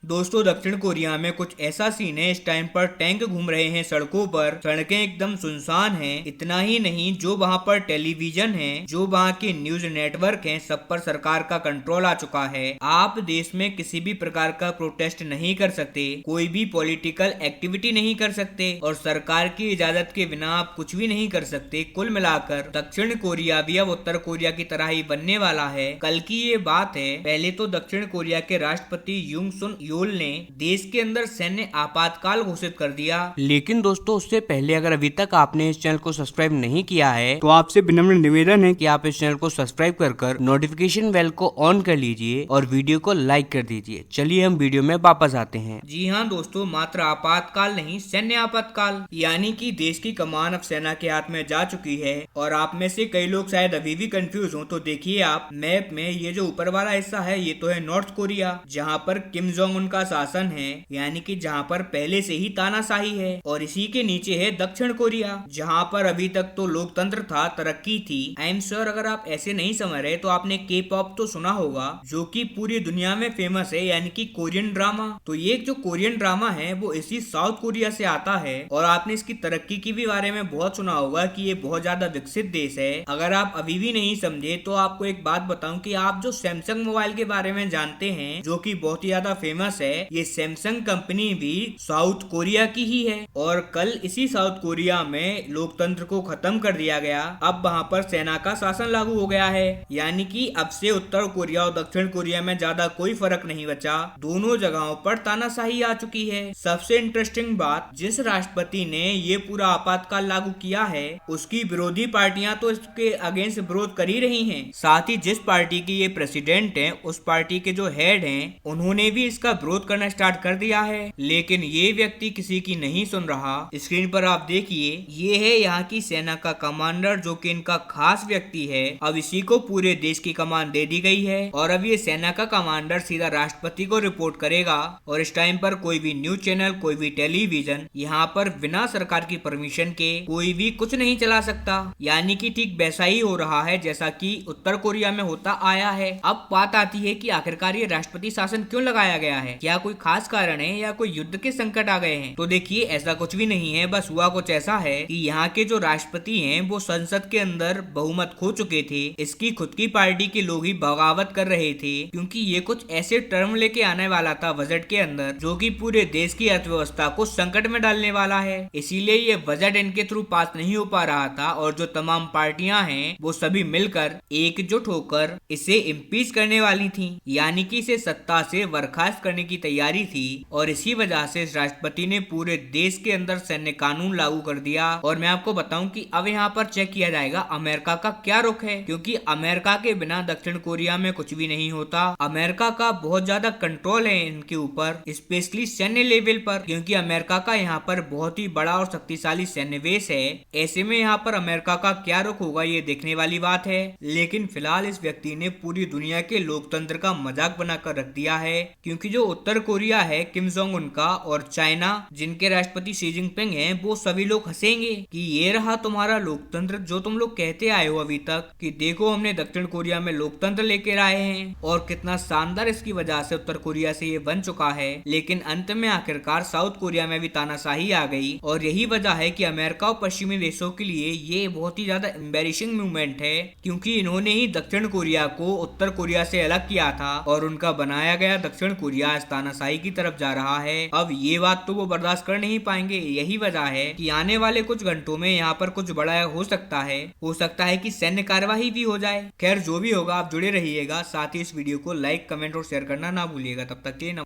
दोस्तों दक्षिण कोरिया में कुछ ऐसा सीन है, इस टाइम पर टैंक घूम रहे हैं सड़कों पर, सड़कें एकदम सुनसान हैं। इतना ही नहीं, जो वहां पर टेलीविजन है, जो वहां के न्यूज नेटवर्क हैं, सब पर सरकार का कंट्रोल आ चुका है। आप देश में किसी भी प्रकार का प्रोटेस्ट नहीं कर सकते, कोई भी पॉलिटिकल एक्टिविटी नहीं कर सकते और सरकार की इजाजत के बिना आप कुछ भी नहीं कर सकते। कुल मिलाकर दक्षिण कोरिया भी अब उत्तर कोरिया की तरह ही बनने वाला है। कल की ये बात है, पहले तो दक्षिण कोरिया के राष्ट्रपति यूंग सुन योल ने देश के अंदर सैन्य आपातकाल घोषित कर दिया। लेकिन दोस्तों उससे पहले अगर अभी तक आपने इस चैनल को सब्सक्राइब नहीं किया है तो आपसे विनम्र निवेदन है कि आप इस चैनल को सब्सक्राइब कर नोटिफिकेशन बेल को ऑन कर लीजिए और वीडियो को लाइक कर दीजिए। चलिए हम वीडियो में वापस आते हैं। जी हाँ दोस्तों, मात्र आपातकाल नहीं, सैन्य आपातकाल, यानी कि देश की कमान अब सेना के हाथ में जा चुकी है। और आप में से कई लोग शायद अभी भी कंफ्यूज हो, तो देखिए आप मैप में ये जो ऊपर वाला हिस्सा है ये तो है नॉर्थ कोरिया, जहाँ पर किम जोंग उन का शासन है, यानी कि जहाँ पर पहले से ही तानाशाही है। और इसी के नीचे है दक्षिण कोरिया, जहाँ पर अभी तक तो लोकतंत्र था, तरक्की थी। आई एम श्योर अगर आप ऐसे नहीं समझ रहे तो आपने के पॉप तो सुना होगा, जो कि पूरी दुनिया में फेमस है, यानी कि कोरियन ड्रामा। तो ये जो कोरियन ड्रामा है वो इसी साउथ कोरिया से आता है। और आपने इसकी तरक्की की भी बारे में बहुत सुना होगा कि ये बहुत ज्यादा विकसित देश है। अगर आप अभी भी नहीं समझे तो आपको एक बात बताऊं कि आप जो सैमसंग मोबाइल के बारे में जानते हैं, जो कि बहुत ही ज्यादा फेमस है, ये सैमसंग कंपनी भी साउथ कोरिया की ही है। और कल इसी साउथ कोरिया में लोकतंत्र को खत्म कर दिया गया। अब वहां पर सेना का शासन लागू हो गया है, यानी कि अब से उत्तर कोरिया और दक्षिण कोरिया में ज्यादा कोई फर्क नहीं बचा। दोनों जगहों पर तानाशाही आ चुकी है। सबसे इंटरेस्टिंग बात, जिस राष्ट्रपति ने ये पूरा आपातकाल लागू किया है उसकी विरोधी पार्टियां तो इसके अगेंस्ट विरोध कर ही रही हैं। साथ ही जिस पार्टी की ये प्रेसिडेंट हैं, उस पार्टी के जो हेड हैं, उन्होंने भी इसका विरोध करना स्टार्ट कर दिया है। लेकिन ये व्यक्ति किसी की नहीं सुन रहा। स्क्रीन पर आप देखिए, ये है यहाँ की सेना का कमांडर, जो कि इनका खास व्यक्ति है। अब इसी को पूरे देश की कमान दे दी गई है और अब ये सेना का कमांडर सीधा राष्ट्रपति को रिपोर्ट करेगा। और इस टाइम पर कोई भी न्यूज चैनल, कोई भी टेलीविजन यहाँ पर बिना सरकार की परमिशन के कोई भी कुछ नहीं चला सकता। यानी कि ठीक वैसा ही हो रहा है जैसा कि उत्तर कोरिया में होता आया है। अब बात आती है कि आखिरकार ये राष्ट्रपति शासन क्यों लगाया गया है, क्या कोई खास कारण है या कोई युद्ध के संकट आ गए हैं? तो देखिए ऐसा कुछ भी नहीं है, बस हुआ कुछ ऐसा है कि यहाँ के जो राष्ट्रपति हैं वो संसद के अंदर बहुमत खो चुके थे। इसकी खुद की पार्टी के लोग ही बगावत कर रहे थे, क्योंकि ये कुछ ऐसे टर्म लेके आने वाला था बजट के अंदर जो कि पूरे देश की अर्थव्यवस्था को संकट में डालने वाला है। इसीलिए ये बजट इनके थ्रू पास नहीं हो पा रहा था और जो तमाम पार्टियां हैं वो सभी मिलकर एकजुट होकर इसे इम्पीच करने वाली थी, यानी कि इसे सत्ता से बर्खास्त करने की तैयारी थी। और इसी वजह से इस राष्ट्रपति ने पूरे देश के अंदर सैन्य कानून लागू कर दिया। और मैं आपको बताऊं कि अब यहाँ पर चेक किया जाएगा अमेरिका का क्या रुख है, क्योंकि अमेरिका के बिना दक्षिण कोरिया में कुछ भी नहीं होता। अमेरिका का बहुत ज्यादा कंट्रोल है इनके ऊपर, स्पेशली सैन्य लेवल पर, क्योंकि अमेरिका का यहाँ पर बहुत ही बड़ा और शक्तिशाली सैन्य बेस है। ऐसे में यहाँ पर अमेरिका का क्या रुख होगा ये देखने वाली बात है। लेकिन फिलहाल इस व्यक्ति ने पूरी दुनिया के लोकतंत्र का मजाक बनाकर रख दिया है, क्योंकि जो उत्तर कोरिया है किम जोंग उन का, और चाइना जिनके राष्ट्रपति शी जिनपिंग हैं, वो सभी लोग हंसेंगे कि ये रहा तुम्हारा लोकतंत्र जो तुम लोग कहते आए हो अभी तक, कि देखो हमने दक्षिण कोरिया में लोकतंत्र लेकर आए हैं और कितना शानदार इसकी वजह से उत्तर कोरिया से ये बन चुका है। लेकिन अंत में आखिरकार साउथ कोरिया में भी तानाशाही आ गई और यही वजह है कि अमेरिका और पश्चिमी देशों के लिए ये बहुत ही ज्यादा एम्बेरसिंग मूवमेंट है, क्योंकि इन्होंने ही दक्षिण कोरिया को उत्तर कोरिया से अलग किया था और उनका बनाया गया दक्षिण कोरिया इस तानाशाही की तरफ जा रहा है। अब ये बात तो वो बर्दाश्त कर नहीं पाएंगे। यही वजह है कि आने वाले कुछ घंटों में यहाँ पर कुछ बड़ा हो सकता है कि सैन्य कार्यवाही भी हो जाए। खैर जो भी होगा आप जुड़े रहिएगा, साथ ही इस वीडियो को लाइक, कमेंट और शेयर करना ना भूलिएगा। तब तक के